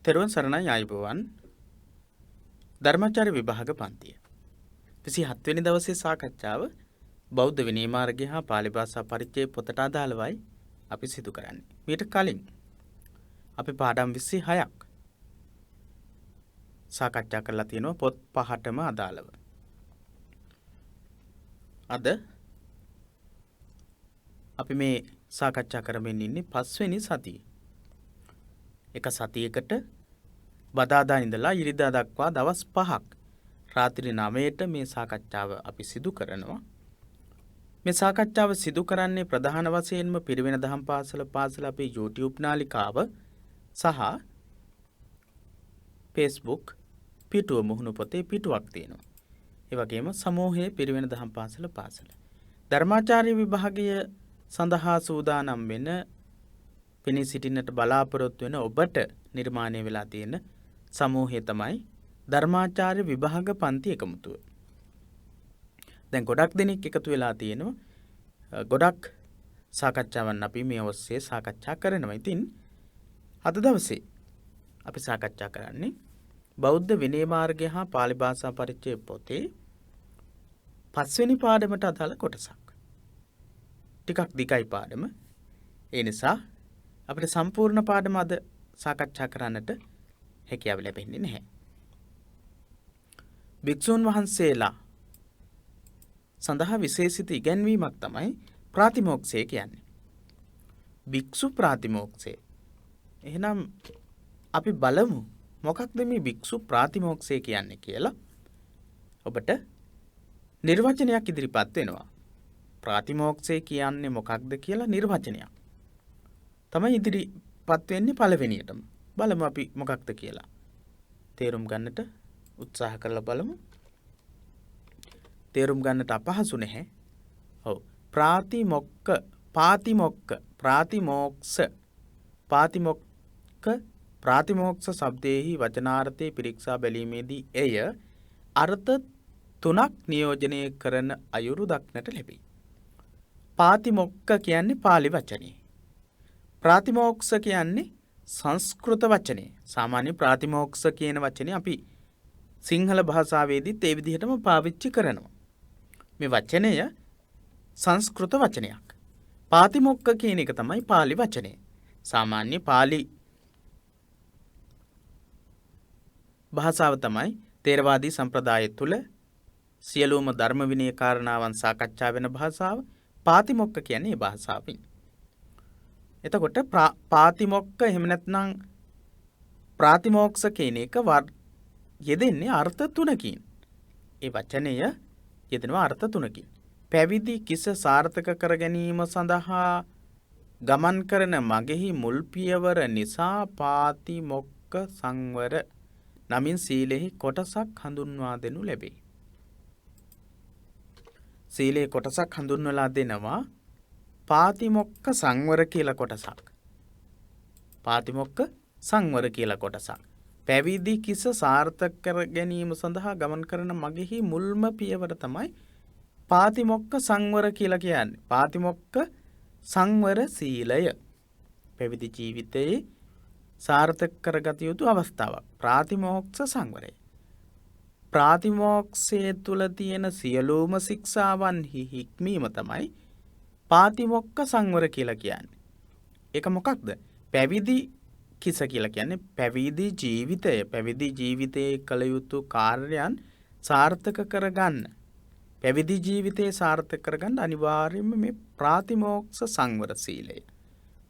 තෙරුවන් සරණයි ආයුබෝවන් ධර්මාචාර්ය විභාග පන්තිය 27 වෙනි දවසේ සාකච්ඡාව බෞද්ධ විනය මාර්ගය හා පාලි භාෂා පරිච්ඡේද පොතට අදාළවයි අපි සිදු කරන්නේ. මීට කලින් අපි පාඩම් 26ක් සාකච්ඡා කරලා තියෙනවා පොත් පහටම අදාළව. අද අපි මේ සාකච්ඡා කරමින් ඉන්නේ 5 වෙනි සතියේ. එක සතියකට බදාදා ඉඳලා ඉරිදා දක්වා දවස් 5ක් රාත්‍රී 9ට මේ සාකච්ඡාව අපි සිදු කරනවා. මේ සාකච්ඡාව සිදු කරන්නේ ප්‍රධාන වශයෙන්ම පිරිවෙන දහම් පාසල අපේ YouTube නාලිකාව සහ Facebook පිටුව මුහුණු පොතේ පිටුවක් තියෙනවා. ඒ වගේම සමූහයේ පිරිවෙන දහම් පාසල ධර්මාචාර්ය විභාගය සඳහා සූදානම් වෙන පිණි සිටින්නට බලාපොරොත්තු වෙන ඔබට නිර්මාණය වෙලා තියෙන සමූහය තමයි ධර්මාචාර්ය විභාග පන්ති එකමුතුව. දැන් ගොඩක් දෙනෙක් එකතු වෙලා තියෙනවා. ගොඩක් සාකච්ඡාවන් අපි මේ ඔස්සේ සාකච්ඡා කරනවා. ඉතින් අද දවසේ අපි සාකච්ඡා කරන්නේ බෞද්ධ විනය මාර්ගය හා පාලි භාෂා පරිච්ඡේද පොතේ 5 වෙනි පාඩමට අදාළ කොටසක්. ටිකක් දිගයි පාඩම. ඒ නිසා අපිට සම්පූර්ණ පාඩම අද සාකච්ඡා කරන්නට හැකියාව ලැබෙන්නේ නැහැ. භික්ෂුන් වහන්සේලා සඳහා විශේෂිත ඉගැන්වීමක් තමයි ප්‍රාතිමෝක්ෂය කියන්නේ. භික්ෂු ප්‍රාතිමෝක්ෂය. එහෙනම් අපි බලමු මොකක්ද මේ භික්ෂු ප්‍රාතිමෝක්ෂය කියන්නේ කියලා. ඔබට නිර්වචනයක් ඉදිරිපත් වෙනවා. ප්‍රාතිමෝක්ෂය කියන්නේ මොකක්ද කියලා නිර්වචනයක් තමයි ඉදිරිපත් වෙන්නේ පළවෙනියටම. බලමු අපි මොකක්ද කියලා. තේරුම් ගන්නට උත්සාහ කරලා බලමු. තේරුම් ගන්නට අපහසු නැහැ. ඔව්. ප්‍රාතිමෝක්ෂ શબ્දයේහි වචනාර්ථයේ පිරික්සා බැලීමේදී එය අර්ථ තුනක් නියෝජනය කරන අයුරු දක්නට ලැබේ. පාතිමොක්ඛ කියන්නේ පාලි වචනේ. ප්‍රාතිමෝක්ෂ කියන්නේ සංස්කෘත වචනේ. සාමාන්‍ය ප්‍රාතිමෝක්ෂ කියන වචනේ අපි සිංහල භාෂාවේදීත් ඒ විදිහටම පාවිච්චි කරනවා. මේ වචනය සංස්කෘත වචනයක්. පාතිමොක්ඛ කියන එක තමයි පාලි වචනේ. සාමාන්‍ය පාලි භාෂාව තමයි තේරවාදී සම්ප්‍රදාය තුළ සියලුම ධර්ම විනය කාරණාවන් සාකච්ඡා වෙන භාෂාව. පාතිමොක්ඛ කියන්නේ මේ භාෂාවෙන්. එතකොට පාතිමොක්ඛ එහෙම නැත්නම් ප්‍රාතිමෝක්ෂ කියන එක යෙදෙන්නේ අර්ථ තුනකින්. ඒ වචනය යෙදෙනවා අර්ථ තුනකින්. පැවිදි කිස සාර්ථක කර ගැනීම සඳහා ගමන් කරන මගෙහි මුල් පියවර නිසා පාතිමොක්ඛ සංවර නමින් සීලෙහි කොටසක් හඳුන්වා දෙනු ලැබේ. සීලේ කොටසක් හඳුන්වලා දෙනවා පාතිමොක්ඛ සංවර කියලා කොටසක්. පාතිමොක්ඛ සංවර කියලා කොටසක්. පැවිදි කිස සාර්ථක කර ගැනීම සඳහා ගමන් කරන මගෙහි මුල්ම පියවර තමයි පාතිමොක්ඛ සංවර කියලා කියන්නේ. පාතිමොක්ඛ සංවර සීලය. පැවිදි ජීවිතයේ සාර්ථක කරගත යුතු අවස්ථාවක්. ප්‍රාතිමෝක්ෂ සංවරය. ප්‍රාතිමෝක්ෂයේ තුල තියෙන සියලුම ශික්ෂාවන්හි හික්මීම තමයි පාතිමොක්ඛ සංවර කියලා කියන්නේ. ඒක මොකක්ද? පැවිදි කිස කියලා කියන්නේ පැවිදි ජීවිතය. පැවිදි ජීවිතයේ කළ යුතු කාර්යයන් සාර්ථක කරගන්න. පැවිදි ජීවිතයේ සාර්ථක කරගන්න අනිවාර්යයෙන්ම මේ ප්‍රාතිමෝක්ෂ සංවර සීලය.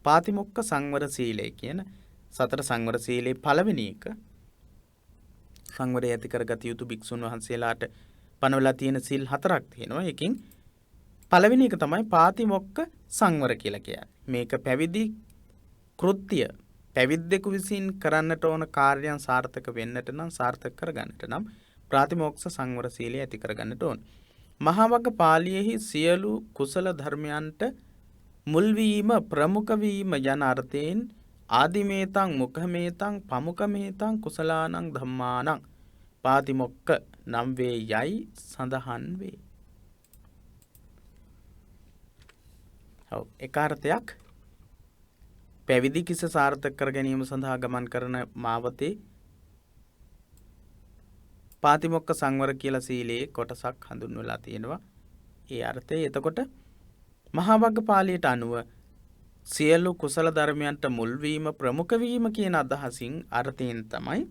පාතිමොක්ඛ සංවර සීලය කියන සතර සංවර සීලේ පළවෙනි එක. සංවරය ඇති කරගත යුතු භික්ෂුන් වහන්සේලාට පනවලා තියෙන සීල් 4ක් තියෙනවා. ඒකෙන් පළවෙනි එක තමයි පාතිමොක්ඛ සංවර කියලා කියන්නේ. මේක පැවිදි කෘත්‍ය. පැවිද්දෙකු විසින් කරන්නට ඕන කාර්යයන් සාර්ථක වෙන්නට නම් සාර්ථක කරගන්නට නම් ප්‍රාතිමෝක්ෂ සංවර සීලය ඇති කරගන්නට ඕන. මහා වග්ග පාළියේහි සියලු කුසල ධර්මයන්ට මුල් වීම ප්‍රමුඛ වීම යන අර්ථයෙන් ආදිමේතං මුඛමේතං පමුඛමේතං කුසලානං ධම්මානං පාතිමොක්ඛ නම් වේ යයි සඳහන් වේ. ඔව් ඒක අර්ථයක් පැවිදි කිස සාර්ථක කර ගැනීම සඳහා ගමන් කරන මාවතේ පාතිමොක්ක සංවර කියලා සීලයේ කොටසක් හඳුන්වලා තියෙනවා. ඒ අර්ථය එතකොට මහා වග්ගපාලියට අනුව සියලු කුසල ධර්මයන්ට මුල් වීම ප්‍රමුඛ වීම කියන අදහසින් අර්ථයෙන් තමයි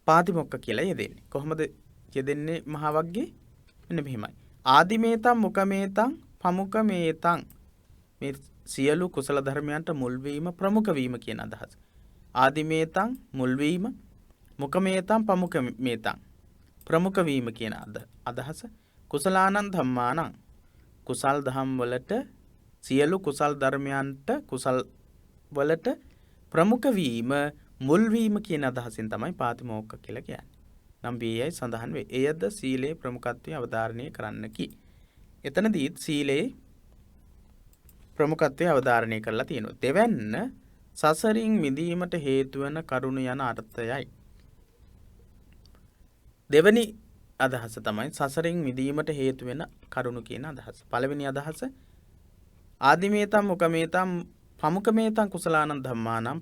පාතිමොක්ක කියලා යෙදෙන්නේ. කොහොමද යෙදෙන්නේ මහා වග්ගේ? මෙන්න මෙහිමයි. ආදිමේතං මුකමේතං පමුකමේතං මේ සියලු කුසල ධර්මයන්ට මුල් වීම ප්‍රමුඛ වීම කියන අදහස. ආදිමේතං මුල් වීම, මුකමේතං පමුකමේතං ප්‍රමුඛ වීම කියන අදහස. කුසලානං ධම්මානං කුසල් දහම් වලට සියලු කුසල් ධර්මයන්ට කුසල් වලට ප්‍රමුඛ වීම මුල් වීම කියන අදහසින් තමයි පාතිමොක්ක කියලා කියන්නේ. නම් බේයයි සඳහන් වේ. එයද සීලේ ප්‍රමුඛත්වයේ අවධාරණය කරන්නකි. එතනදී සීලේ ප්‍රමුඛත්වයේ අවධාරණය කරලා තියෙනවා. දෙවැන්න සසරින් මිදීමට හේතු වන කරුණ යන අර්ථයයි. දෙවැනි අදහස තමයි සසරින් මිදීමට හේතු වෙන කරුණු කියන අදහස. පළවෙනි අදහස ආදිමේතං මුකමේතං පමුකමේතං කුසලානං ධම්මානං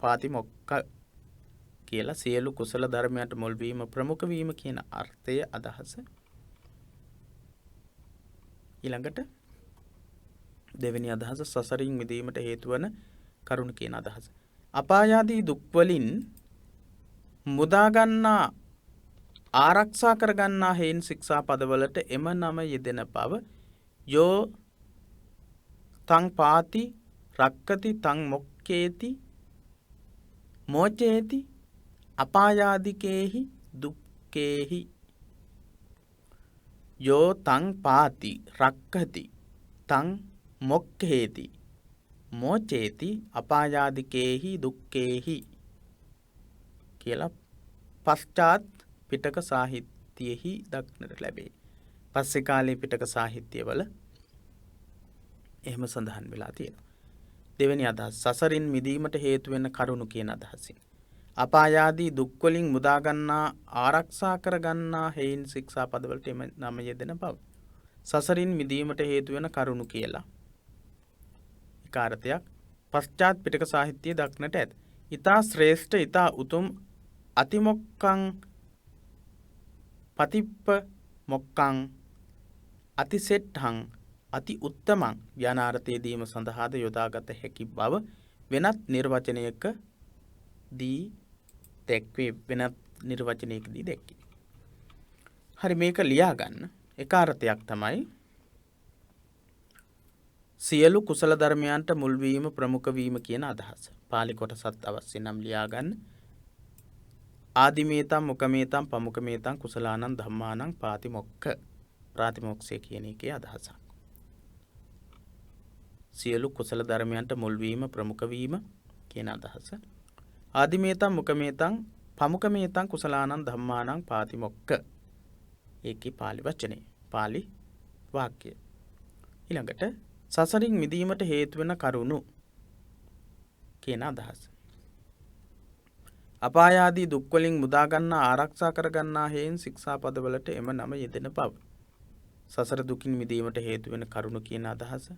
පාතිමොක්ක කියලා සියලු කුසල ධර්මයන්ට මුල් වීම ප්‍රමුඛ වීම කියන අර්ථය අදහස. ඊළඟට දෙවෙනි අදහස සසරින් මිදීමට හේතු වන කරුණ කියන අදහස. අපායාදී දුක් වලින් මුදා ගන්නා ආරක්ෂා කර ගන්නා හේන් ශික්ෂා පදවලට එම නම යෙදෙන බව යෝ තං පාති රක්කති තං මොක්කේති මෝචේති අපායාදිකේහි දුක්කේහි යෝ තං පාති රක්කති තං මොක්කේති මෝචේති අපායාදිකේහි දුක්කේහි කියලා පශ්චාත් පිටක සාහිත්‍යයෙහි දක්නට ලැබේ. පස්සේ කාලේ පිටක සාහිත්‍යවල එහෙම සඳහන් වෙලා තියෙනවා. දෙවෙනි අදහස සසරින් මිදීමට හේතු වෙන කරුණු කියන අදහසින්. අපායාදී දුක් වලින් මුදා ගන්නා ආරක්ෂා කර ගන්නා හේයින් ශික්ෂා පදවලට එම නම යෙදෙන බව. සසරින් මිදීමට හේතු වෙන කරුණු කියලා. කාර්යයක් පශ්චාත් පිටක සාහිත්‍යයේ දක්නට ඇත. ඊතා ශ්‍රේෂ්ඨ ඊතා උතුම් අතිමොක්කං පතිප්ප මොක්කං අතිසෙට්ඨං අති උත්තමං යන අර්ථයේදීම සඳහාද යොදාගත හැකි බව වෙනත් නිර්වචනයකදී දැක්වේ. වෙනත් නිර්වචනයකදී දැක්කේ. හරි, මේක ලියා ගන්න. එක අර්ථයක් තමයි සියලු කුසල ධර්මයන්ට මුල් වීම ප්‍රමුඛ වීම කියන අදහස. පාලි කොටසත් අවශ්‍ය නම් ලියා ගන්න. ආදිමේතං මුකමේතං පමුකමේතං කුසලානං ධම්මානං පාතිමොක්ක ප්‍රාතිමොක්ෂය කියන එකේ අදහසක්. සියලු කුසල ධර්මයන්ට මුල් වීම ප්‍රමුඛ වීම කියන අදහස. ආදිමේතං මුකමේතං පමුකමේතං කුසලානං ධම්මානං පාතිමොක්ක ඒකේ පාලි වචනේ, පාලි වාක්‍යය. ඊළඟට සසරින් මිදීමට හේතු වෙන කරුණු කියන අදහස. අපායාදී දුක් වලින් මුදා ගන්නා ආරක්ෂා කර ගන්නා හේයින් ශික්ෂා පදවලට එම නම යෙදෙන බව. සසර දුකින් මිදීමට හේතු වෙන කරුණු කියන අදහස.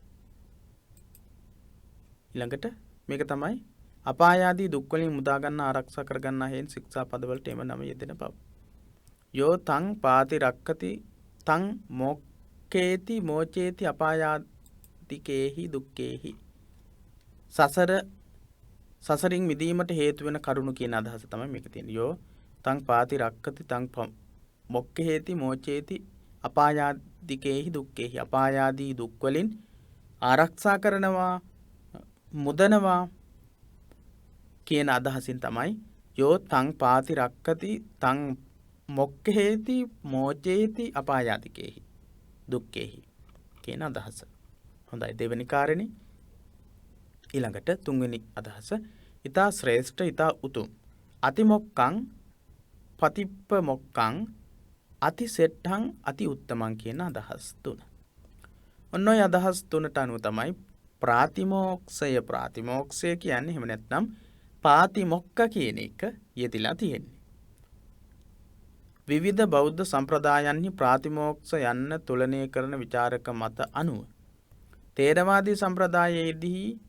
ඊළඟට මේක තමයි අපායාදී දුක් වලින් මුදා ගන්නා ආරක්ෂා කර ගන්නා හේයින් ශික්ෂා පදවලට එම නම යෙදෙන බව. යෝ තං පාති රක්කති තං මොක්කේති මෝචේති අපායාදිකේහි දුක්කේහි. සසරින් මිදීමට හේතු වෙන කරුණු කියන අදහස තමයි මේක තියෙන්නේ. යෝ තං පාති රක්කති තං මොක්කේති මෝචේති අපායාදිකේහි දුක්කේහි. අපායාදී දුක් වලින් ආරක්ෂා කරනවා, මුදනවා කියන අදහසින් තමයි යෝ තං පාති රක්කති තං මොක්කේති මෝචේති අපායාදිකේහි දුක්කේහි කියන අදහස. හොඳයි, දෙවෙනි කාරණේ. ඊළඟට තුන්වෙනි අදහස ඊතා ශ්‍රේෂ්ඨ ඊතා උතුම් අතිමොක්කං පතිප්ප මොක්කං අතිසෙට්ඨං අති උත්තමං කියන අදහස් තුන. ඔන්න ඔය අදහස් තුනට අනුව තමයි ප්‍රාතිමෝක්ෂය කියන්නේ. එහෙම නැත්නම් පාතිමොක්ක කියන එක යෙදিলা තියෙන්නේ. විවිධ බෞද්ධ සම්ප්‍රදායන්හි ප්‍රාතිමෝක්ෂ යන්න තුලනය කරන විචාරක මත අනුව තේරවාදී සම්ප්‍රදායයේදී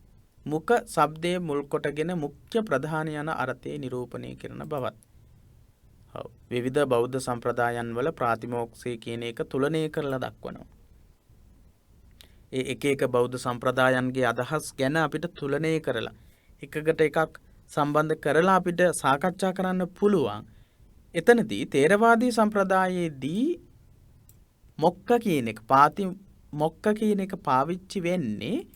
මුඛ ශබ්දයේ මුල් කොටගෙන මුඛ්‍ය ප්‍රධාන යන අර්ථය නිරූපණය කරන බවත්. විවිධ බෞද්ධ සම්ප්‍රදායන් වල ප්‍රාතිමෝක්ෂය කියන එක තුලනය කරලා දක්වනවා. ඒ එක එක බෞද්ධ සම්ප්‍රදායන්ගේ අදහස් ගැන අපිට තුලනය කරලා එකකට එකක් සම්බන්ධ කරලා අපිට සාකච්ඡා කරන්න පුළුවන්. එතනදී තේරවාදී සම්ප්‍රදායයේදී මොක්ක කියන එක මොක්ක කියන එක පාවිච්චි වෙන්නේ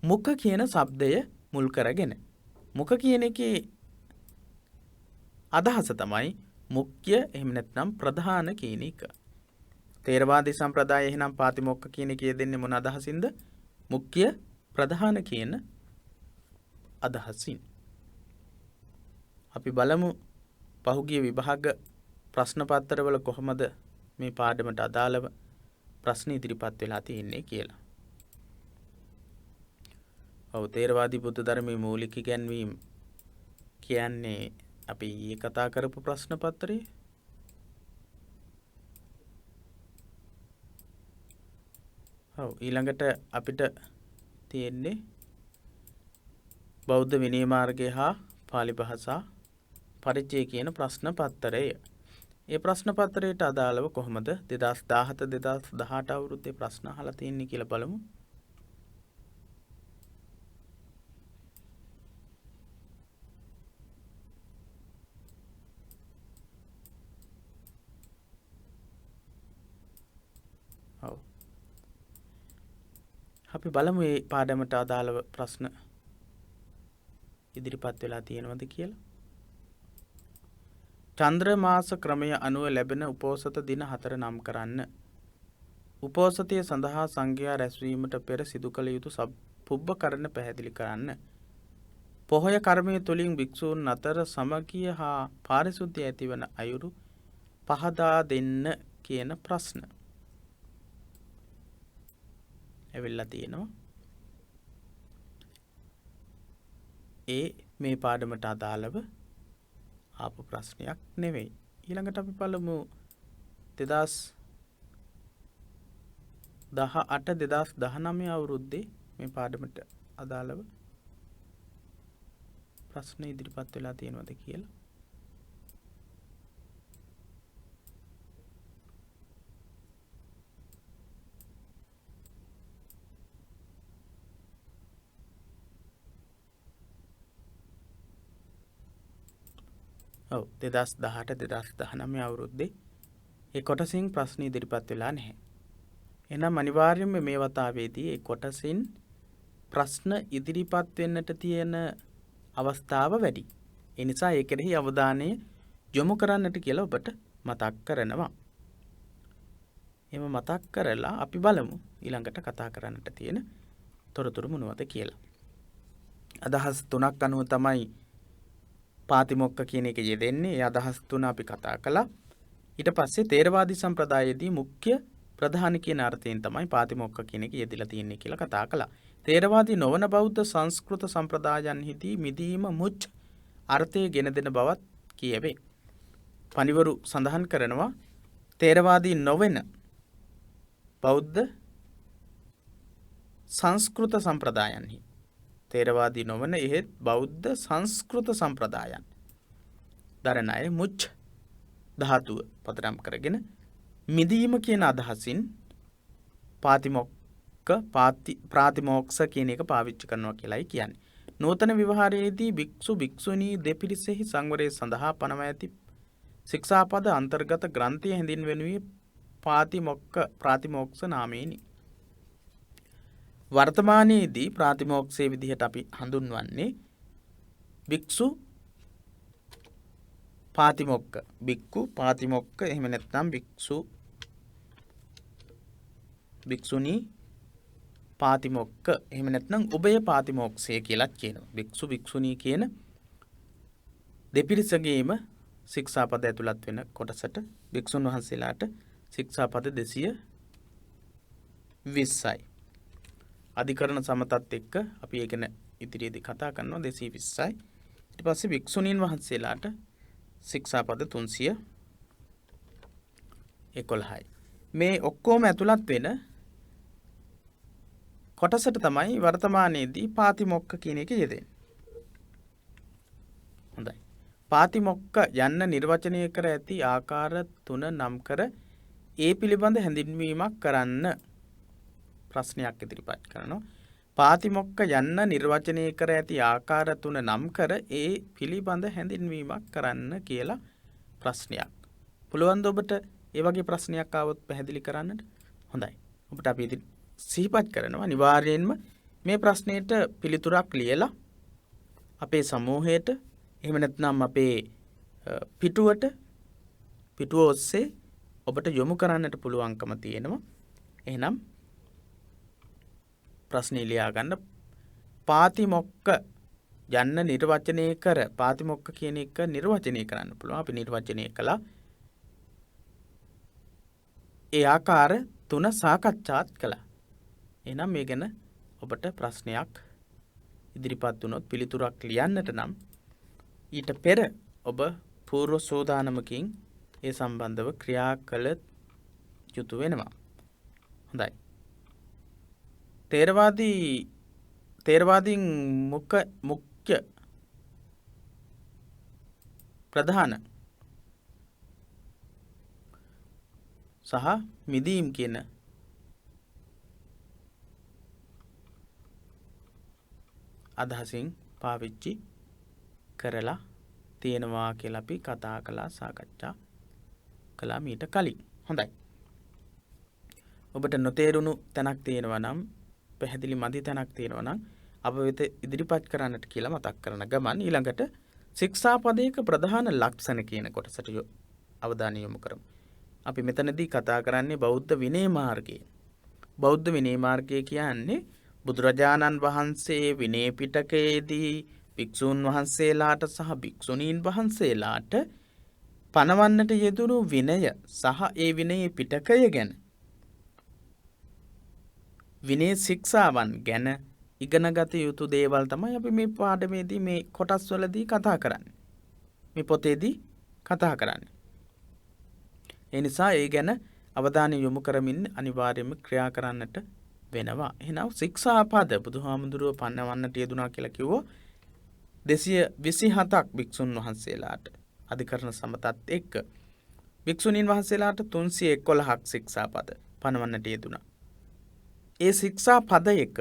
මුඛ කියන શબ્දය මුල් කරගෙන. මුඛ කියන එකේ අදහස තමයි මුඛ්‍ය එහෙම නැත්නම් ප්‍රධාන කියන එක. තේරවාදී සම්ප්‍රදාය එහෙනම් පාතිමොක්ඛ කියන එක දෙන්නේ මොන අදහසින්ද? මුඛ්‍ය ප්‍රධාන කියන අදහසින්. අපි බලමු පහුගිය විභාග ප්‍රශ්න පත්‍රවල කොහොමද මේ පාඩමට අදාළව ප්‍රශ්න ඉදිරිපත් වෙලා තියෙන්නේ කියලා. ඔව් තේරවාදී බුද්ධ ධර්මයේ මූලික ඉගැන්වීම් කියන්නේ අපි ඊයේ කතා කරපු ප්‍රශ්න පත්‍රයේ. ඔව් ඊළඟට අපිට තියෙන්නේ බෞද්ධ විනය මාර්ගය හා පාලි භාෂා පරිචය කියන ප්‍රශ්න පත්‍රය. ඒ ප්‍රශ්න පත්‍රයට අදාළව කොහොමද 2017 2018 අවුරුද්දේ ප්‍රශ්න අහලා තියෙන්නේ කියලා බලමු. ඔව්. අපි බලමු මේ පාඩමට අදාළව ප්‍රශ්න ඉදිරිපත් වෙලා තියෙනවද කියලා. චන්ද්‍ර මාස ක්‍රමය අනුව ලැබෙන උපෝසත දින 4 නම් කරන්න. උපෝසතය සඳහා සංඝයා රැස්වීමට පෙර සිදු කළ යුතු පුබ්බකරණ පැහැදිලි කරන්න. පොහොය කර්මය තුලින් භික්ෂූන් අතර සමගිය හා පාරිශුද්ධිය ඇතිවන අයුරු පහදා දෙන්න කියන ප්‍රශ්න. ඇවිල්ලා තියෙනවා. ඒ මේ පාඩමට අදාළව ආපු ප්‍රශ්නයක් නෙවෙයි. ඊළඟට අපි බලමු 2018 2019 අවුරුද්දේ මේ පාඩමට අදාළව ප්‍රශ්න ඉදිරිපත් වෙලා තියෙනවද කියලා. ඔව් 2018 2019 අවුරුද්දේ ඒ කොටසින් ප්‍රශ්න ඉදිරිපත් වෙලා නැහැ. එහෙනම් අනිවාර්යයෙන්ම මේ වතාවේදී ඒ කොටසින් ප්‍රශ්න ඉදිරිපත් වෙන්නට තියෙන අවස්ථාව වැඩි. ඒ නිසා ඒ කෙරෙහි අවධානය යොමු කරන්නට කියලා ඔබට මතක් කරනවා. එහෙම මතක් කරලා අපි බලමු ඊළඟට කතා කරන්නට තියෙන තොරතුරු මොනවද කියලා. අදහස් තුනක් අනුව තමයි පාතිමොක්ඛ කියන එක යෙදෙන්නේ. ඒ අදහස් තුන අපි කතා කළා. ඊට පස්සේ තේරවාදී සම්ප්‍රදායයේදී මුඛ්‍ය ප්‍රධාන කියන අර්ථයෙන් තමයි පාතිමොක්ඛ කියන එක යෙදලා තියෙන්නේ කියලා කතා කළා. තේරවාදී නොවන බෞද්ධ සංස්කෘත සම්ප්‍රදායන්හිදී මිදීම මුච් අර්ථය ගෙන දෙන බවත් කියවේ. පඬිවරු සඳහන් කරනවා තේරවාදී නොවන බෞද්ධ සංස්කෘත සම්ප්‍රදායන්හි තේරවාදී නොවන එහෙත් බෞද්ධ සංස්කෘත සම්ප්‍රදායන් දරන අය මුච් ධාතුව පදනම් කරගෙන මිදීම කියන අදහසින් ප්‍රාතිමෝක්ෂ කියන එක පාවිච්චි කරනවා කියලායි කියන්නේ. නූතන විවහාරයේදී භික්ෂු භික්ෂුණී දෙපිරිසෙහි සංවරය සඳහා පනවා ඇති ශික්ෂාපද අන්තර්ගත ග්‍රන්ථය හැඳින්වෙනුයේ ප්‍රාතිමෝක්ෂ නාමයෙනි. වර්තමානයේදී ප්‍රාතිමෝක්ෂයේ විදිහට අපි හඳුන්වන්නේ භික්ෂු පාතිමොක්ඛ භික්ඛු පාතිමොක්ඛ එහෙම නැත්නම් භික්ෂුණී පාතිමොක්ඛ එහෙම නැත්නම් උභය පාතිමෝක්ෂය කියලා කියනවා. භික්ෂු භික්ෂුණී කියන දෙපිරිසගේම ශික්ෂාපද ඇතුළත් වෙන කොටසට භික්ෂුන් වහන්සේලාට ශික්ෂාපද 220යි. අධිකරණ සමතත් එක්ක අපි ඒ ගැන ඉදිරියේදී කතා කරනවා 220යි. ඊට පස්සේ භික්ෂුණීන් වහන්සේලාට ශික්ෂාපද 311යි. මේ ඔක්කොම ඇතුළත් වෙන කොටසට තමයි වර්තමානයේදී පාතිමොක්ක කියන එක යෙදෙන්නේ. හොඳයි. පාතිමොක්ක යන්න නිර්වචනය කර ඇති ආකාර 3 නම් කර ඒ පිළිබඳ හැඳින්වීමක් කරන්න ප්‍රශ්නයක් ඉදිරිපත් කරනවා. පාතිමොක්ක යන්න නිර්වචනය කර ඇති ආකාර 3 නම් කර ඒ පිළිබඳ හැඳින්වීමක් කරන්න කියලා ප්‍රශ්නයක්. පුළුවන් ද ඔබට ඒ වගේ ප්‍රශ්නයක් ආවොත් පැහැදිලි කරන්නට? හොඳයි. ඔබට අපි ඉතින් සිහිපත් කරනවා අනිවාර්යයෙන්ම මේ ප්‍රශ්නෙට පිළිතුරක් ලියලා අපේ සමූහයට එහෙම නැත්නම් අපේ පිටුව ඔස්සේ ඔබට යොමු කරන්නට පුළුවන්කම තියෙනවා. එහෙනම් ප්‍රශ්නේ ලියා ගන්න. පාතිමොක්ක යන්න නිර්වචනය කර පාතිමොක්ක කියන එක නිර්වචනය කරන්න පුළුවන්. අපි නිර්වචනය කළා. ඒ ආකාර 3 සාකච්ඡාත් කළා. එහෙනම් මේ ගැන ඔබට ප්‍රශ්නයක් ඉදිරිපත් වුණොත් පිළිතුරක් ලියන්නට නම් ඊට පෙර ඔබ පූර්ව සෝදානමකින් ඒ සම්බන්ධව ක්‍රියා කළ යුතු වෙනවා. හොඳයි. තේරවාදීන් මුඛ්‍ය ප්‍රධාන සහ මිදීම් කියන අදහසින් පාවිච්චි කරලා තියෙනවා කියලා අපි කතා කළා සාකච්ඡා කළා මීට කලින්. හොඳයි. ඔබට නොතේරුණු තැනක් තියෙනවා නම් පැහැදිලි මදි තැනක් තියෙනවා නම් අප වෙත ඉදිරිපත් කරන්නට කියලා මතක් කරන ගමන් ඊළඟට ශික්ෂාපදයක ප්‍රධාන ලක්ෂණ කියන කොටසට අවධානය යොමු කරමු. අපි මෙතනදී කතා කරන්නේ බෞද්ධ විනය මාර්ගය. බෞද්ධ විනය මාර්ගය කියන්නේ බුදුරජාණන් වහන්සේ විනය පිටකයේදී භික්ෂූන් වහන්සේලාට සහ භික්ෂුණීන් වහන්සේලාට පනවන්නට යෙදුණු විනය සහ ඒ විනය පිටකය ගැන විනය ශික්ෂාවන් ගැන ඉගෙනගත යුතු දේවල් තමයි අපි මේ පාඩමේදී මේ කොටස්වලදී කතා කරන්නේ. මේ පොතේදී කතා කරන්නේ. ඒ නිසා ඒ ගැන අවධානය යොමු කරමින් අනිවාර්යයෙන්ම ක්‍රියා කරන්නට වෙනවා. එහෙනම් ශික්ෂාපද බුදුහාමුදුරුව පන්නවන්නට යෙදුණා කියලා කිව්වෝ 227ක් භික්ෂුන් වහන්සේලාට අධිකරණ සමතත් එක්ක භික්ෂුණීන් වහන්සේලාට 311ක් ශික්ෂාපද පනවන්නට යෙදුණා. ඒ ශික්ෂාපද එක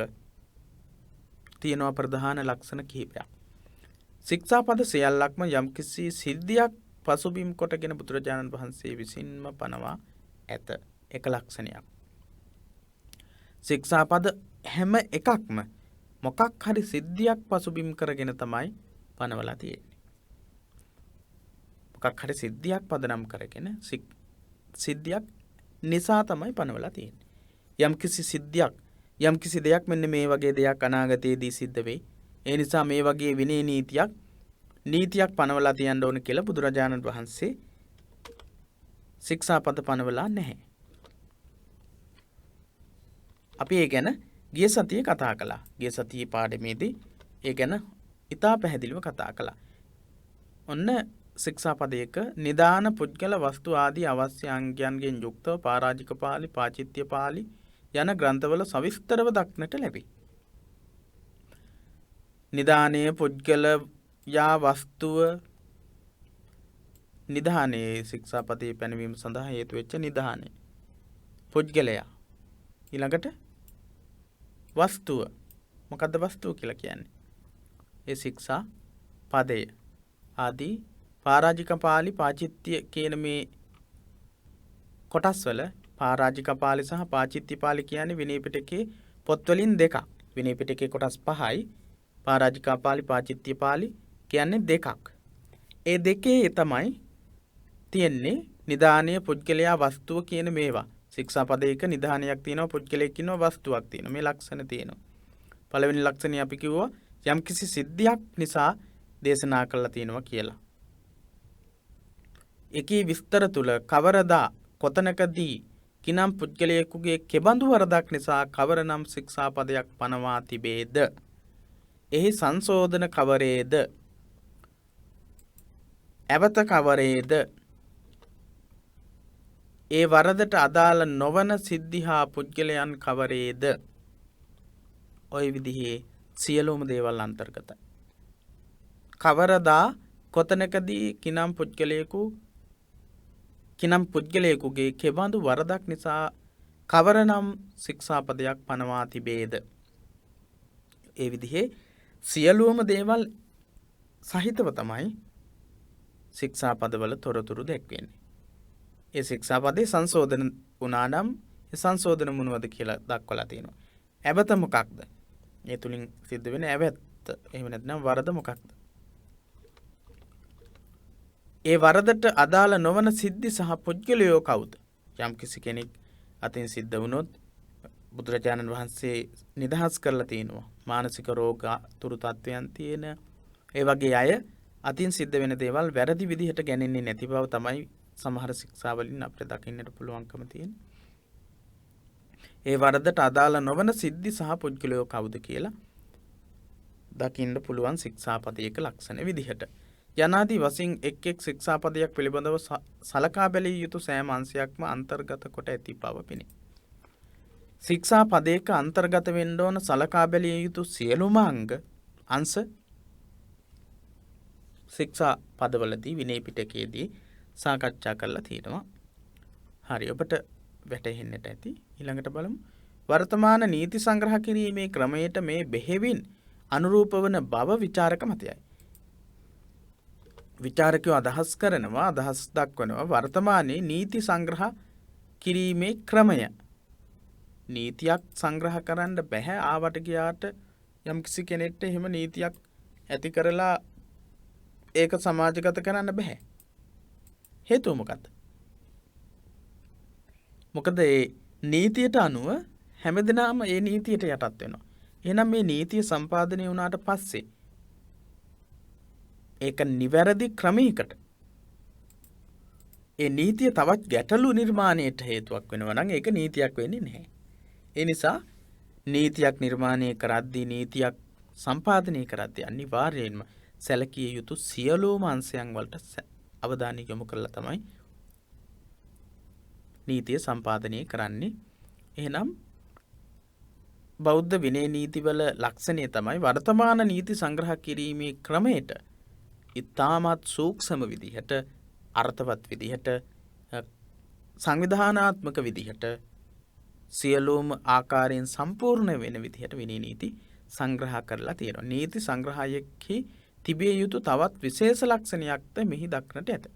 තියෙනවා ප්‍රධාන ලක්ෂණ කිහිපයක්. ශික්ෂාපද සියල්ලක්ම යම්කිසි සිද්ධියක් පසුබිම් කොටගෙන බුදුරජාණන් වහන්සේ විසින්ම පනවා ඇත. එක ලක්ෂණයක්. ශික්ෂාපද හැම එකක්ම මොකක් හරි සිද්ධියක් පසුබිම් කරගෙන තමයි පනවලා තියෙන්නේ. මොකක් හරි සිද්ධියක් පදනම් කරගෙන සිද්ධියක් නිසා තමයි පනවලා තියෙන්නේ. යම්කිසි සිද්ධියක් යම්කිසි දෙයක් මෙන්න මේ වගේ දෙයක් අනාගතයේදී සිද්ධ වෙයි. ඒ නිසා මේ වගේ විනය නීතියක් පනවලා තියන්න ඕන කියලා බුදුරජාණන් වහන්සේ ශික්ෂාපද පනවලා නැහැ. අපි ඒ ගැන ගිය සතියේ කතා කළා. ගිය සතියේ පාඩමේදී ඒ ගැන ඉතා පැහැදිලිව කතා කළා. ඔන්න ශික්ෂාපදයක නිදාන පුද්ගල වස්තු ආදී අවශ්‍ය අංගයන්ගෙන් යුක්තව පරාජික පාළි, පාචිත්‍ය පාළි යන ග්‍රන්ථවල සවිස්තරව දක්නට ලැබේ. නිදානයේ පුද්ගල යා වස්තුව නිදානයේ ශික්ෂාපදයේ පැනවීම සඳහා හේතු වෙච්ච නිදානය. පුද්ගලයා ඊළඟට වස්තුව මොකද්ද වස්තුව කියලා කියන්නේ? ඒ ශික්ෂා පදය ආදී පරාජික පාළි පාචිත්‍ය කියන මේ කොටස් වල පරාජික පාළි සහ පාචිත්‍ය පාළි කියන්නේ විනය පිටකේ පොත් වලින් දෙකක්. විනය පිටකේ කොටස් 5යි. පරාජික පාළි පාචිත්‍ය පාළි කියන්නේ දෙකක්. ඒ දෙකේ තමයි තියෙන්නේ නිදානීය පුද්ගලයා වස්තුව කියන මේවා. ශික්ෂාපදයක නිදානයක් තියෙනවා, පුද්ගලයෙක් ඉන්නවා, වස්තුවක් තියෙනවා. මේ ලක්ෂණ තියෙනවා. පළවෙනි ලක්ෂණය අපි කිව්වා යම්කිසි සිද්ධියක් නිසා දේශනා කළා තියෙනවා කියලා. එකී විස්තර තුල කවරදා කොතනකදී කිනම් පුද්ගලයෙකුගේ කෙබඳු වරදක් නිසා කවරනම් ශික්ෂාපදයක් පනවා තිබේද? එහි සංශෝධන කවරේද? ඇවත කවරේද? ඒ වරදට අදාළ නොවන සිද්ධි හා පුද්ගලයන් කවරේද? ওই විදිහේ සියලුම දේවල් අන්තර්ගතයි. කවරදා කොතනකදී කිනම් පුද්ගලයෙකුගේ කෙබඳු වරදක් නිසා කවරනම් ශික්ෂාපදයක් පනවා තිබේද? ඒ විදිහේ සියලුම දේවල් සහිතව තමයි ශික්ෂාපදවල තොරතුරු දැක්වෙන්නේ. ඒ ශික්ෂාපදේ සංශෝධන වුණා නම් ඒ සංශෝධන මොනවද කියලා දක්වලා තියෙනවා. ඇබත මොකක්ද? ඒ තුලින් සිද්ධ වෙන ඇබත. එහෙම නැත්නම් වරද මොකක්ද? ඒ වරදට අදාළ නොවන සිද්ධි සහ පුද්ගලයෝ කවුද? යම්කිසි කෙනෙක් අතින් සිද්ධ වුණොත් බුදුරජාණන් වහන්සේ නිදහස් කරලා තිනවා. මානසික රෝග තුරු තත්වයන් තියෙන ඒ වගේ අය අතින් සිද්ධ වෙන දේවල් වැරදි විදිහට ගන්නේ නැති බව තමයි සමහර ශික්ෂාවලින් අපිට දකින්නට පුළුවන්කම තියෙන්නේ. ඒ වරදට අදාළ නොවන සිද්ධි සහ පුද්ගලයෝ කවුද කියලා දකින්න පුළුවන් ශික්ෂාපදයක ලක්ෂණ විදිහට. යනාදී වශයෙන් එක් එක් ශික්ෂාපදයක් පිළිබඳව සලකා බැලිය යුතු සෑම අංශයක්ම අන්තර්ගත කොට ඇති බව පෙනේ. ශික්ෂාපදයක අන්තර්ගත වෙන්න ඕන සලකා බැලිය යුතු සියලුම අංශ ශික්ෂා පදවලදී විනය පිටකයේදී සාකච්ඡා කරලා තියෙනවා. හරි ඔබට වැටහෙන්නට ඇති. ඊළඟට බලමු. වර්තමාන නීති සංග්‍රහ කිරීමේ ක්‍රමයට මේ බෙහෙවින් අනුරූප වන බව විචාරක මතයයි. විචාරකයෝ අදහස් දක්වනවා වර්තමානයේ නීති සංග්‍රහ කිරීමේ ක්‍රමය. නීතියක් සංග්‍රහ කරන්න බැහැ ආවට ගියාට යම්කිසි කෙනෙක්ට එහෙම නීතියක් ඇති කරලා ඒක සමාජගත කරන්න බැහැ. හේතුව මොකක්ද? මොකද ඒ නීතියට අනුව හැමදෙනාම ඒ නීතියට යටත් වෙනවා. එහෙනම් මේ නීතිය සම්පාදනය වුණාට පස්සේ ඒක නිවැරදි ක්‍රමයකට ඒ නීතිය තවත් ගැටලු නිර්මාණයට හේතුවක් වෙනවා නම් ඒක නීතියක් වෙන්නේ නැහැ. ඒ නිසා නීතියක් නිර්මාණය කරද්දී නීතියක් සම්පාදනය කරද්දී අනිවාර්යයෙන්ම සැලකිය යුතු සියලුම අංශයන් වලට අවධානය යොමු කරලා තමයි නීතිය සම්පාදනය කරන්නේ. එහෙනම් බෞද්ධ විනය නීතිවල ලක්ෂණය තමයි වර්තමාන නීති සංග්‍රහ කිරීමේ ක්‍රමයට ඉතාමත් සූක්ෂම විදිහට අර්ථවත් විදිහට සංවිධානාත්මක විදිහට සියලුම ආකාරයෙන් සම්පූර්ණ වෙන විදිහට විනය නීති සංග්‍රහ කරලා තියෙනවා. නීති සංග්‍රහයෙහි තිබිය යුතු තවත් විශේෂ ලක්ෂණයක්ද මෙහි දක්නට ඇත.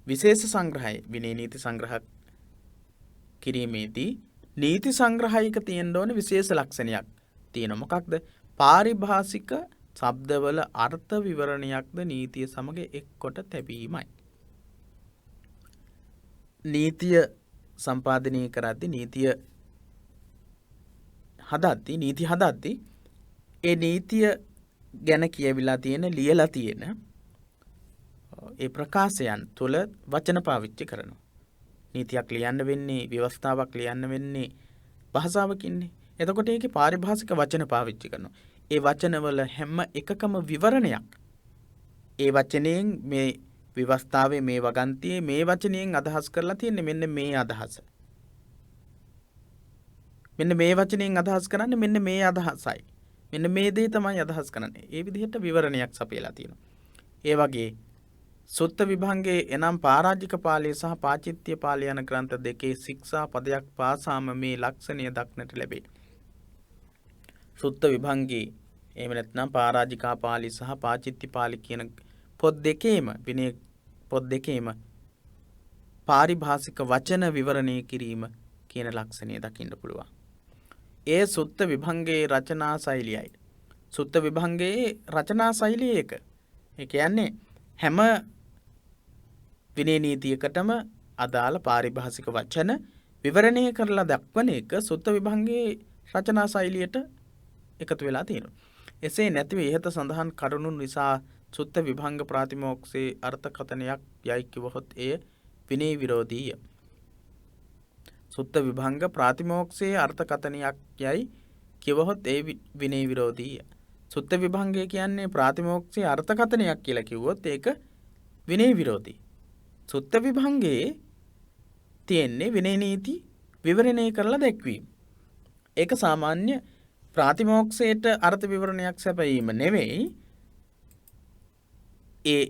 විශේෂ සංග්‍රහය විනය නීති සංග්‍රහ කිරීමේදී නීති සංග්‍රහයක තියෙන්න ඕන විශේෂ ලක්ෂණයක් තියෙනවා. මොකක්ද? පාරිභාෂික ශබ්දවල අර්ථ විවරණයක්ද නීතිය සමග එක්කොට තැබීමයි. නීතිය සම්පාදනය කරද්දී නීති හදද්දී ඒ නීතිය ගැන කියවිලා තියෙන ලියලා තියෙන ඒ ප්‍රකාශයන් තුළ වචන පාවිච්චි කරනවා. නීතියක් ලියන්න වෙන්නේ ව්‍යවස්ථාවක් ලියන්න වෙන්නේ භාෂාවකින්නේ. එතකොට ඒකේ පාරිභාෂික වචන පාවිච්චි කරනවා. ඒ වචනවල හැම එකකම විවරණයක්. ඒ වචනයෙන් මේ ව්‍යවස්ථාවේ මේ වගන්තියේ මේ වචනයෙන් අදහස් කරලා තියෙන්නේ මෙන්න මේ අදහස. මෙන්න මේ වචනයෙන් අදහස් කරන්නේ මෙන්න මේ අදහසයි. මෙන්න මේ දේ තමයි අදහස් කරන්නේ. ඒ විදිහට විවරණයක් සපයලා තියෙනවා. ඒ වගේ සුත්ත විභංගයේ එනම් පරාජික පාළිය සහ පාචිත්‍ය පාළිය යන ග්‍රන්ථ දෙකේ ශික්ෂා පදයක් පාසාම මේ ලක්ෂණය දක්නට ලැබේ. සුත්ත විභංගයේ එහෙම නැත්නම් පරාජිකා පාළි සහ පාචිත්‍ය පාළි කියන පොත් දෙකේම විනය පොත් දෙකේම පාරිභාෂික වචන විවරණය කිරීම කියන ලක්ෂණය දකින්න පුළුවන්. ඒ සුත්ත විභංගයේ රචනා ශෛලියයි. සුත්ත විභංගයේ රචනා ශෛලිය එක. ඒ කියන්නේ හැම විනය නීතියකටම අදාළ පාරිභාෂික වචන විවරණය කරලා දක්වන එක සුත්ත විභංගයේ රචනා ශෛලියට එකතු වෙලා තියෙනවා. එසේ නැතිව ඉහත සඳහන් කරුණු නිසා සුත්ත විභංග ප්‍රාතිමෝක්ෂයේ අර්ථකථනයක් යයි කිවහොත් එය විනය විරෝධීය. සුත්ත විභංග ප්‍රාතිමෝක්ෂයේ අර්ථකථනයක් යයි කිවහොත් ඒ විනය විරෝධීය. සුත්ත විභංගය කියන්නේ ප්‍රාතිමෝක්ෂයේ අර්ථකථනයක් කියලා කිව්වොත් ඒක විනය විරෝධී. සුත්ත විභංගයේ තියෙන්නේ විනය නීති විවරණය කරලා දැක්වීම. ඒක සාමාන්‍ය ප්‍රාතිමෝක්ෂයට අර්ථ විවරණයක් සැපයීම නෙවෙයි ඒ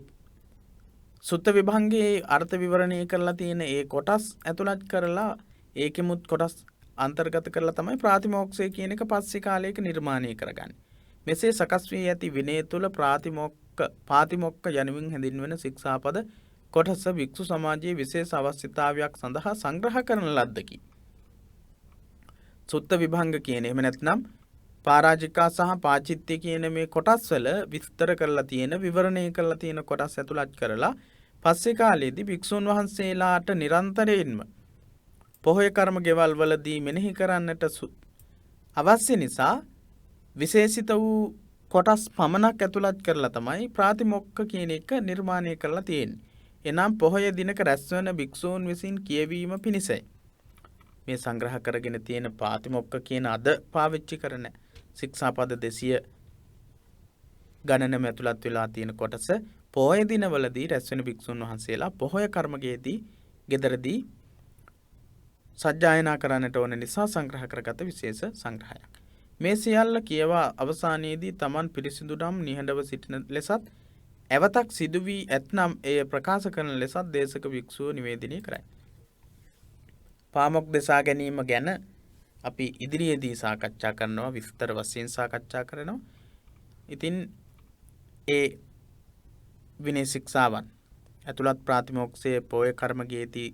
සුත්ත විභංගේ අර්ථ විවරණය කරලා තියෙන ඒ කොටස් ඇතුළත් කරලා ඒකෙමුත් කොටස් අන්තර්ගත කරලා තමයි ප්‍රාතිමෝක්ෂය කියන එක පස්සේ කාලයක නිර්මාණය කරගන්නේ. මෙසේ සකස් වී ඇති විනය තුල පාතිමොක්ඛ යනුවෙන් හැඳින්වෙන ශික්ෂාපද කොටස වික්ෂු සමාජයේ විශේෂ අවශ්‍යතාවයක් සඳහා සංග්‍රහ කරන ලද්දකි. සුත්ත විභංග කියන එහෙම නැත්නම් පරාජිකා සහ පාචිත්‍ය කියන මේ කොටස් වල විස්තර කරලා තියෙන විවරණය කරලා තියෙන කොටස් ඇතුළත් කරලා පස්සේ කාලයේදී භික්ෂුන් වහන්සේලාට නිරන්තරයෙන්ම පොහොය කර්ම ගෙවල් වලදී මෙනෙහි කරන්නට අවශ්‍ය නිසා විශේෂිත වූ කොටස් පමණක් ඇතුළත් කරලා තමයි ප්‍රාතිමොක්ඛ කියන එක නිර්මාණය කරලා තියෙන්නේ. එනම් පොහොය දිනක රැස්වන භික්ෂූන් විසින් කියවීම පිණිසයි. මේ සංග්‍රහ කරගෙන තියෙන පාතිමොක්ඛ කියන අද පාවිච්චි කරන ශික්ෂාපද 200 ගණනම ඇතුළත් වෙලා තියෙන කොටස පොහොය දිනවලදී රැස්වෙන භික්ෂුන් වහන්සේලා පොහොය කර්මයේදී ගෙදරදී සජ්ජායනා කරන්නට ඕන නිසා සංග්‍රහ කරගත විශේෂ සංග්‍රහයක්. මේ සියල්ල කියවා අවසානයේදී Taman පිරිසිදු නම් නිහඬව සිටින ලෙසත් එවතක් සිදු වී ඇතනම් එය ප්‍රකාශ කරන ලෙසත් දේශක භික්ෂුව නිවේදනය කරයි. පාමොක් දෙසා ගැනීම ගැන අපි ඉදිරියේදී සාකච්ඡා කරනවා විස්තර වශයෙන් සාකච්ඡා කරනවා. ඉතින් ඒ විනය ශික්ෂාවන් ඇතුළත් ප්‍රාතිමෝක්ෂයේ පොය කර්මයේදී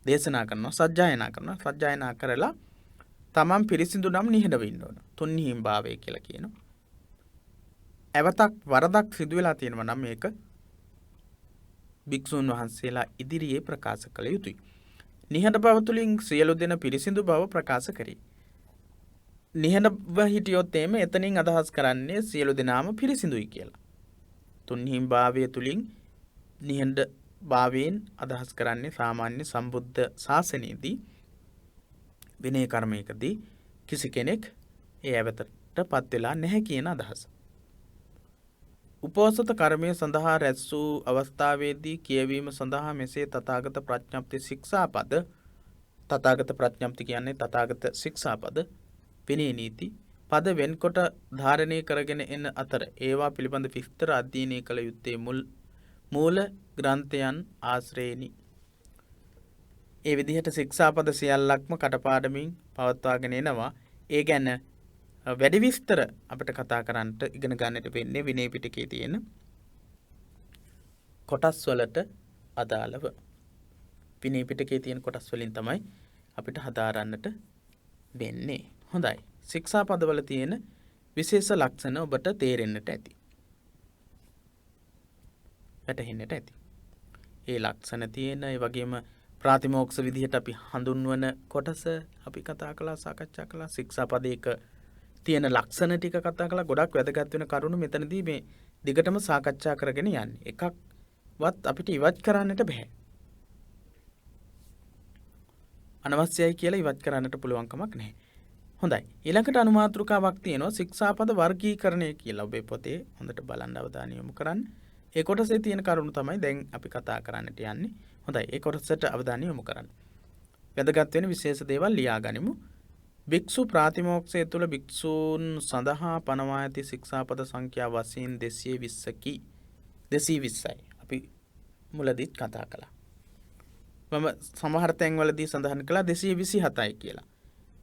දේශනා කරනවා සජ්ජායනා කරලා තමන් පිරිසිදු නම් නිහඬව ඉන්න ඕන. තුන්හිම් භාවය කියලා කියනවා. එවතක් වරදක් සිදු වෙලා තියෙනවා නම් මේක භික්ෂුන් වහන්සේලා ඉදිරියේ ප්‍රකාශ කළ යුතුයි. නිහඬ බව තුළින් සියලු දෙන පිරිසිදු බව ප්‍රකාශ කරේ. නිහඬව හිටියොත් එතනින් අදහස් කරන්නේ සියලු දෙනාම පිරිසිදුයි කියලා. තුන්හිම් භාවය තුළින් නිහඬ භාවයෙන් අදහස් කරන්නේ සාමාන්‍ය සම්බුද්ධ ශාසනයේදී විනය කර්මයකදී කිසි කෙනෙක් ඒ ඇවතටපත් වෙලා නැහැ කියන අදහස. උපෝසත කර්මය සඳහා රැස් වූ අවස්ථාවේදී කියවීම සඳහා මෙසේ තථාගත ප්‍රඥප්ති ශික්ෂාපද තථාගත ප්‍රඥප්ති කියන්නේ තථාගත ශික්ෂාපද විනය නීති පද වෙන්කොට ධාරණය කරගෙන එන අතර ඒවා පිළිබඳ විස්තර අධ්‍යයනය කළ යුත්තේ මූල ග්‍රන්ථයන් ආශ්‍රේණි. ඒ විදිහට ශික්ෂාපද සියල්ලක්ම කටපාඩමින් පවත්වාගෙන එනවා. ඒ ගැන වැඩි විස්තර අපිට කතා කරන්නට ඉගෙන ගන්නට වෙන්නේ විනය පිටකයේ තියෙන කොටස් වලට අදාළව. විනය පිටකයේ තියෙන කොටස් වලින් තමයි අපිට හදාරන්නට වෙන්නේ. හොඳයි. ශික්ෂාපදවල තියෙන විශේෂ ලක්ෂණ ඔබට තේරෙන්නට ඇති. වැටහෙන්නට ඇති. ඒ ලක්ෂණ තියෙන ඒ වගේම ප්‍රාතිමෝක්ෂ විදිහට අපි හඳුන්වන කොටස අපි කතා කළා සාකච්ඡා කළා. ශික්ෂාපදයක තියෙන ලක්ෂණ ටික කතා කළා. ගොඩක් වැදගත් වෙන කරුණු මෙතනදී මේ දිගටම සාකච්ඡා කරගෙන යන්නේ. එකක්වත් අපිට ඉවත් කරන්නට බෑ. අනවශ්‍යයි කියලා ඉවත් කරන්නට පුළුවන් කමක් නැහැ. හොඳයි. ඊළඟට අනුමාත්‍රිකාවක් තියෙනවා ශික්ෂාපද වර්ගීකරණය කියලා. ඔබේ පොතේ හොඳට බලන්න අවධානය යොමු කරන්න. ඒ කොටසේ තියෙන කරුණු තමයි දැන් අපි කතා කරන්නට යන්නේ. හොඳයි. ඒ කොටසට අවධානය යොමු කරන්න. වැදගත් වෙන විශේෂ දේවල් ලියා ගනිමු. භික්ෂු ප්‍රාතිමෝක්ෂය තුළ භික්ෂූන් සඳහා පනවා ඇති ශික්ෂාපද සංඛ්‍යාව වශයෙන් 220කි. 220යි. අපි මුලදීත් කතා කළා. මම සමහර තැන්වලදී සඳහන් කළා 227යි කියලා.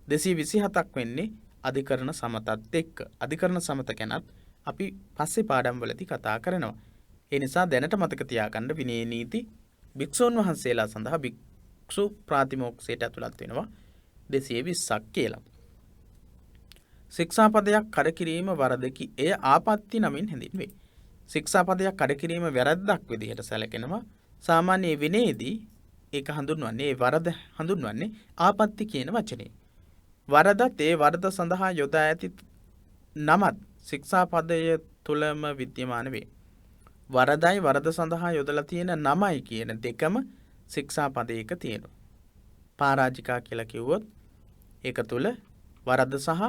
227ක් වෙන්නේ අධිකරණ සමතත් එක්ක. අධිකරණ සමත ගැනත් අපි පස්සේ පාඩම් වලදී කතා කරනවා. ඒ නිසා දැනට මතක තියාගන්න විනය නීති භික්ෂුන් වහන්සේලා සඳහා භික්ෂු ප්‍රාතිමෝක්ෂයට ඇතුළත් වෙනවා 220ක් කියලා. ශික්ෂාපදයක් කඩකිරීම වරදකි. එය ආපත්‍ති නමින් හැඳින්වේ. ශික්ෂාපදයක් කඩකිරීම වැරද්දක් විදිහට සැලකෙනවා. සාමාන්‍ය විනයේදී ඒක හඳුන්වන්නේ ඒ වරද හඳුන්වන්නේ ආපත්‍ති කියන වචනේ. වරදත් ඒ වරද සඳහා යොදා ඇති නමත් ශික්ෂාපදය තුලම විද්‍යමාන වේ. වරදයි වරද සඳහා යොදලා තියෙන නමයි කියන දෙකම ශික්ෂාපදයක තියෙනවා. පරාජිකා කියලා කිව්වොත් ඒක තුල වරද සහ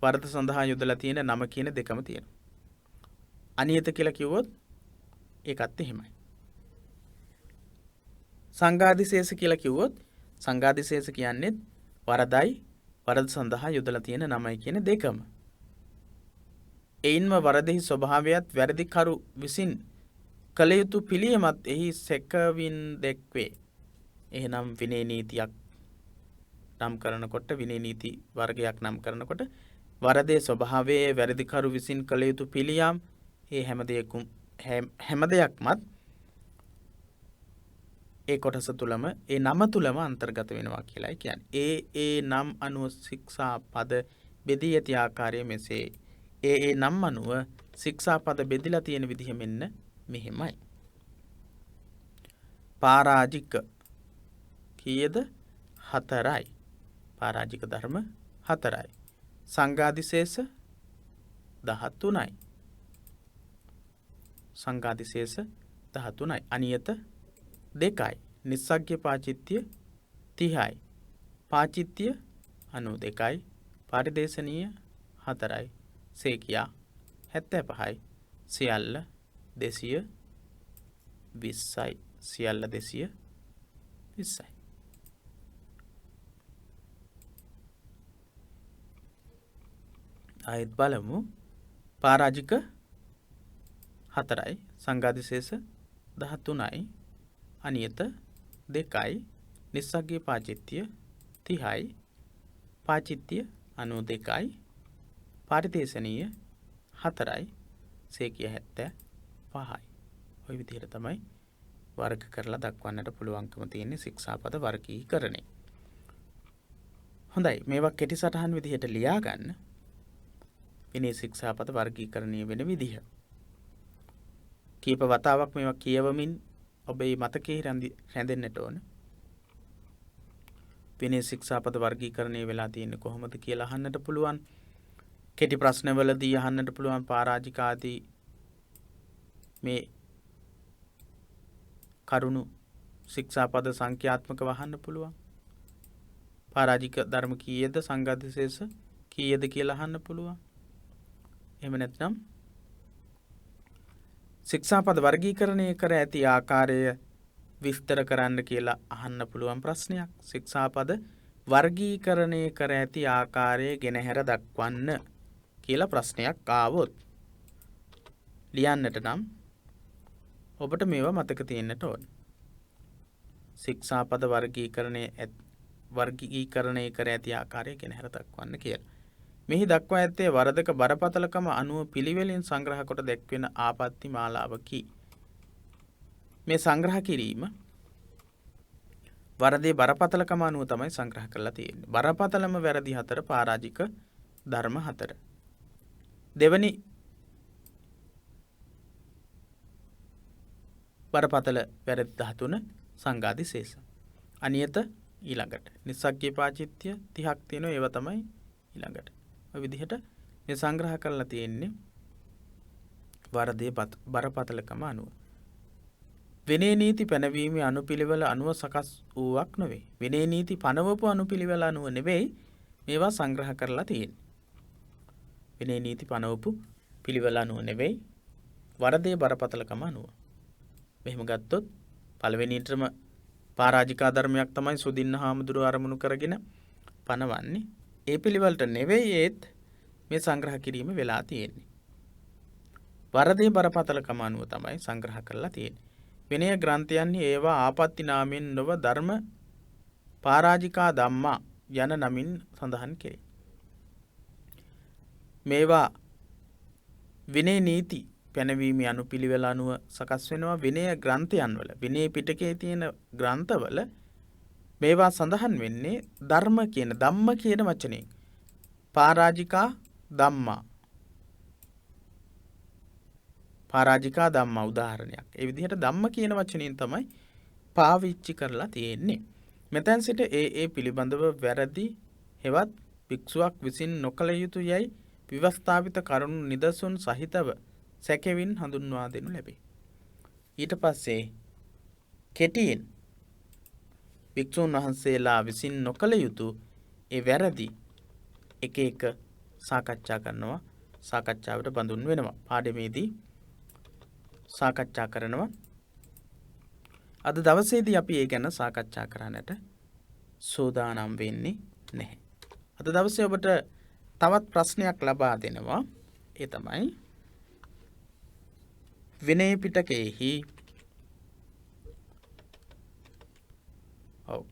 වරද සඳහා යොදලා තියෙන නම කියන දෙකම තියෙනවා. අනියත කියලා කිව්වොත් ඒකත් එහෙමයි. සංඝාදිශේෂ කියලා කිව්වොත් සංඝාදිශේෂ කියන්නේ වරදයි වරද සඳහා යොදලා තියෙන නමයි කියන දෙකම. එයින්ම වරදෙහි ස්වභාවයත් වැරදිකරු විසින් කළ යුතු පිළියමත් එහි සැකවින් දැක්වේ. එහෙනම් විනය නීතියක් නම් කරනකොට විනය නීති වර්ගයක් නම් කරනකොට වරදේ ස්වභාවයේ වැරදිකරු විසින් කළ යුතු පිළියම් ඒ හැම දෙයක්මත් ඒ කොටස තුලම ඒ නම තුලම අන්තර්ගත වෙනවා කියලායි කියන්නේ. ඒ නම් අනුව ශික්ෂා පද බෙදී ඇති ආකාරය මෙසේ. ඒ නම් අනුව ශික්ෂා පද බෙදලා තියෙන විදිහ මෙන්න මෙහෙමයි. පරාජික කීයද? 4යි. පරාජික ධර්ම 4යි. සංඝාදිශේෂ 13යි. සංඝාදිශේෂ 13යි. අනියත 2යි. නිස්සග්ග පාචිත්‍ය 30යි. පාචිත්‍ය 92යි. පරිදේශනීය 4යි. සේකියා 75යි. සියල්ල 220යි. සියල්ල 220යි. ආයෙත් බලමු. පරාජික 4යි. සංඝාදිශේෂ 13යි. අනියත 2යි. නිස්සග්ග පාචිත්‍ය 30යි. පාචිත්‍ය 92යි. පරිදේශනීය 4යි. සේකිය 75යි. ওই විදිහට තමයි වර්ග කරලා දක්වන්නට පුළුවන්කම තියෙන ශික්ෂාපද වර්ගීකරණය. හොඳයි, මේවා කෙටි සටහන් විදිහට ලියා ගන්න. විනය ශික්ෂාපද වර්ගීකරණය වෙන විදිහ. කීප වතාවක් මේවා කියවමින් ඔබේ මතකයේ රැඳෙන්නට ඕන. විනය ශික්ෂාපද වර්ගීකරණය වෙලා තියෙන්නේ කොහොමද කියලා අහන්නට පුළුවන්. කෙටි ප්‍රශ්නවලදී අහන්නට පුළුවන්. පරාජික ආදී මේ කරුණු ශික්ෂාපද සංඛ්‍යාත්මකව අහන්න පුළුවන්. පරාජික ධර්ම කීයද? සංඝාදිශේෂ කීයද කියලා අහන්න පුළුවන්. එහෙම නැත්නම් ශික්ෂාපද වර්ගීකරණය කර ඇති ආකාරය විස්තර කරන්න කියලා අහන්න පුළුවන් ප්‍රශ්නයක්. ශික්ෂාපද වර්ගීකරණය කර ඇති ආකාරය ගෙනහැර දක්වන්න කියලා ප්‍රශ්නයක් ආවොත් ලියන්නට නම් ඔබට මේවා මතක තියෙන්නට ඕන. ශික්ෂාපද වර්ගීකරණය කර ඇති ආකාරය ගෙනහැර දක්වන්න කියලා. මෙහි දක්වා ඇත්තේ වරදක බරපතලකම අනුව පිළිවෙලින් සංග්‍රහ කොට දැක්වෙන ආපත්ති මාලාවකි. මේ සංග්‍රහ කිරීම වරදේ බරපතලකම අනුව තමයි සංග්‍රහ කරලා තියෙන්නේ. බරපතලම වැරදි 4 පරාජික ධර්ම 4. දෙවනි බරපතල වැරදි 13 සංඝාදිශේෂ. අනියත ඊළඟට. නිස්සග්ග පාචිත්‍ය 30ක් තියෙනවා. ඒව තමයි ඊළඟට. ඔය විදිහට මේ සංග්‍රහ කරලා තියෙන්නේ වරදේ බරපතලකම අනුව. විනය නීති පැනවීමේ අනුපිළිවෙල අනුව සකස් වූවක් නොවේ. විනය නීති පනවපු අනුපිළිවෙල අනුව නෙවෙයි මේවා සංග්‍රහ කරලා තියෙන්නේ. විනය නීති පනවපු පිළිවෙල අනුව නෙවෙයි වරදේ බරපතලකම අනුව. මෙහෙම ගත්තොත් පළවෙනියටම පරාජිකා ධර්මයක් තමයි සුදින්න හාමුදුරුවෝ අරමුණු කරගෙන පනවන්නේ. ඒ පිළිවෙලට නෙවෙයි ඒත් මේ සංග්‍රහ කිරීම වෙලා තියෙන්නේ. වරදේ බරපතලකම අනුව තමයි සංග්‍රහ කරලා තියෙන්නේ. විනය ග්‍රන්ථයන්හි ඒවා ආපත්ති නාමයෙන් නොව ධර්ම පරාජිකා ධම්මා යන නමින් සඳහන් කෙරේ. මේවා විනය නීති පැනවීමේ අනුපිළිවෙල අනුව සකස් වෙනවා. විනය ග්‍රන්ථයන් වල විනය පිටකයේ තියෙන ග්‍රන්ථවල මේවා සඳහන් වෙන්නේ ධර්ම කියන ධම්ම කියන වචනයෙන්. පරාජිකා ධම්මා. පරාජිකා ධම්මා උදාහරණයක්. ඒ විදිහට ධම්ම කියන වචනයෙන් තමයි පාවිච්චි කරලා තියෙන්නේ. මෙතෙන් සිට ඒ පිළිබඳව වැරදි හෙවත් භික්ෂුවක් විසින් නොකළ යුතු යයි විවස්ථාපිත කරුණු නිදසුන් සහිතව සැකෙවින් හඳුන්වා දෙනු ලැබේ. ඊට පස්සේ කෙටියෙන් භික්ෂුන් වහන්සේලා විසින් නොකළ යුතු ඒ වැරදි එක එක සාකච්ඡා කරනවා. සාකච්ඡාවට බඳුන් වෙනවා. පාඩමේදී සාකච්ඡා කරනවා. අද දවසේදී අපි ඒ ගැන සාකච්ඡා කරන්නට සූදානම් වෙන්නේ නැහැ. අද දවසේ ඔබට තවත් ප්‍රශ්නයක් ලබා දෙනවා. ඒ තමයි විනය පිටකයේහි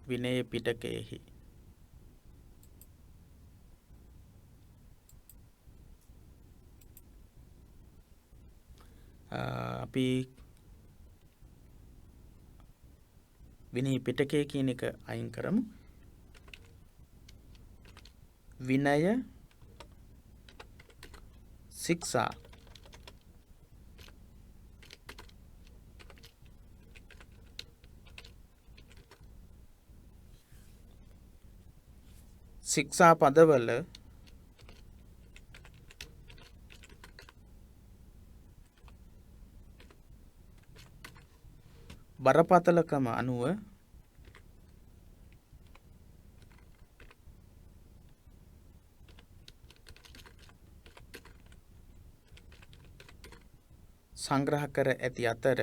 විනය පිටකයේහි අපි විනය පිටකය කියන එක අයින් කරමු. විනය ශික්ෂා ශික්ෂා පදවල බරපතලකම අනුව සංග්‍රහ කර ඇති අතර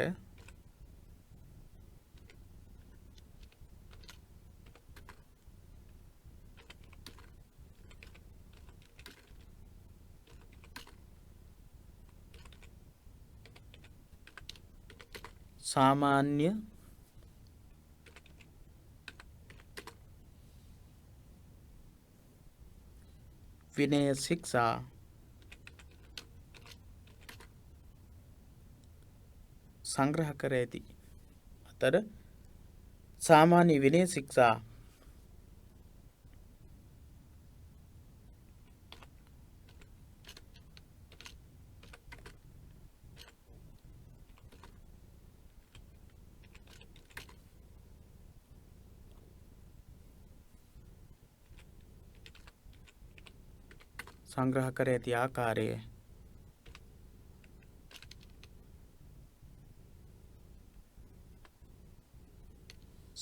සාමාන්‍ය විනය ශික්ෂා සංග්‍රහ කර ඇති අතර සාමාන්‍ය විනය ශික්ෂා සංග්‍රහ කර ඇති ආකාරය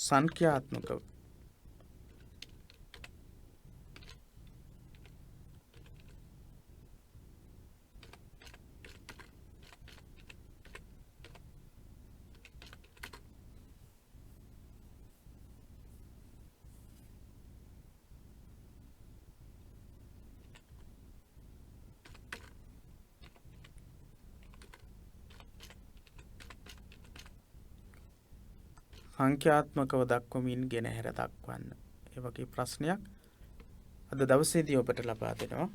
සංඛ්‍යාත්මකව සංඛ්‍යාත්මකව දක්වමින් ගෙන හැර දක්වන්න. ඒ වගේ ප්‍රශ්නයක් අද දවසේදී ඔබට ලබා දෙනවා.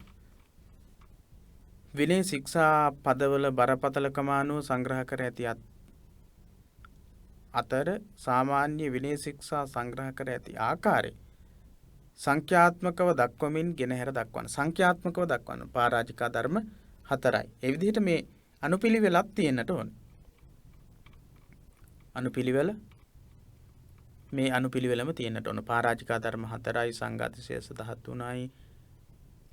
විනය ශික්ෂා පදවල බරපතලකම අනුව සංග්‍රහ කර ඇති අතර සාමාන්‍ය විනය ශික්ෂා සංග්‍රහ කර ඇති ආකාරය සංඛ්‍යාත්මකව දක්වමින් ගෙන හැර දක්වන්න. සංඛ්‍යාත්මකව දක්වන්න. පරාජිකා ධර්ම 4යි. ඒ විදිහට මේ අනුපිළිවෙලක් තියෙන්නට ඕන. අනුපිළිවෙල මේ අනුපිළිවෙලම තියෙන්නට ඕන. පරාජිකා ධර්ම 4යි, සංඝාතිශේෂ 13යි,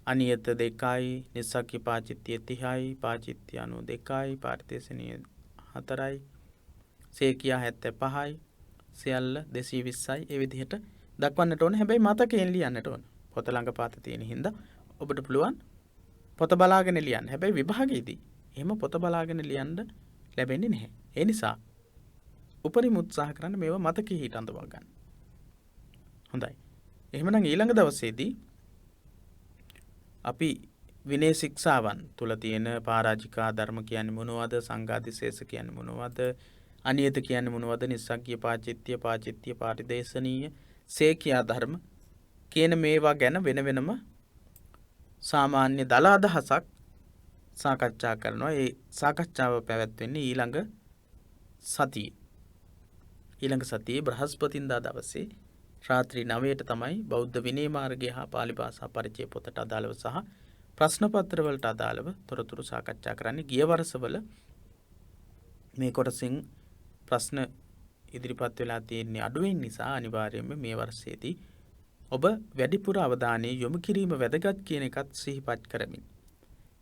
අනියත 2යි, නිස්සක්ඛ්‍ය පාචිත්‍ය 30යි, පාචිත්‍ය 92යි, පාරිතේශනීය 4යි, සේකියා 75යි, සියල්ල 220යි. ඒ විදිහට දක්වන්නට ඕන. හැබැයි මතකයෙන් ලියන්නට ඕන. පොත ළඟ පාත තියෙන හින්දා ඔබට පුළුවන් පොත බලාගෙන ලියන්න. හැබැයි විභාගයේදී එහෙම පොත බලාගෙන ලියන්න ලැබෙන්නේ නැහැ. ඒ නිසා උපරිම උත්සාහ කරන්න මේවා මතකයේ හිට අඳවා ගන්න. හොඳයි. එහෙමනම් ඊළඟ දවසේදී අපි විනය ශික්ෂාවන් තුල තියෙන පරාජිකා ධර්ම කියන්නේ මොනවද? සංඝාතිශේෂ කියන්නේ මොනවද? අනියත කියන්නේ මොනවද? නිස්සග්ගිය පාචිත්‍ය පාරිදේශනීය සේකියා ධර්ම කියන මේවා ගැන වෙන වෙනම සාමාන්‍ය දල අදහසක් සාකච්ඡා කරනවා. ඒ සාකච්ඡාව පැවැත්වෙන්නේ ඊළඟ සතියේ. ඊළඟ සතියේ බ්‍රහස්පතින්දා දවසේ රාත්‍රී 9ට තමයි බෞද්ධ විනය මාර්ගය හා පාලි භාෂා පරිචය පොතට අදාළව සහ ප්‍රශ්න පත්‍ර වලට අදාළව තොරතුරු සාකච්ඡා කරන්නේ. ගිය වර්ෂවල මේ කොටසින් ප්‍රශ්න ඉදිරිපත් වෙලා තියෙන්නේ අඩුවෙන් නිසා අනිවාර්යයෙන්ම මේ වර්ෂයේදී ඔබ වැඩිපුර අවධානය යොමු කිරීම වැදගත් කියන එකත් සිහිපත් කරමින්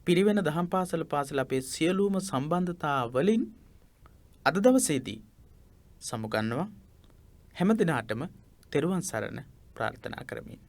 පිරිවෙන දහම් පාසල අපේ සියලුම සම්බන්ධතා වලින් අද දවසේදී සමුගන්නවා. හැම දිනාටම තෙරුවන් සරණ ප්‍රාර්ථනා කරමින්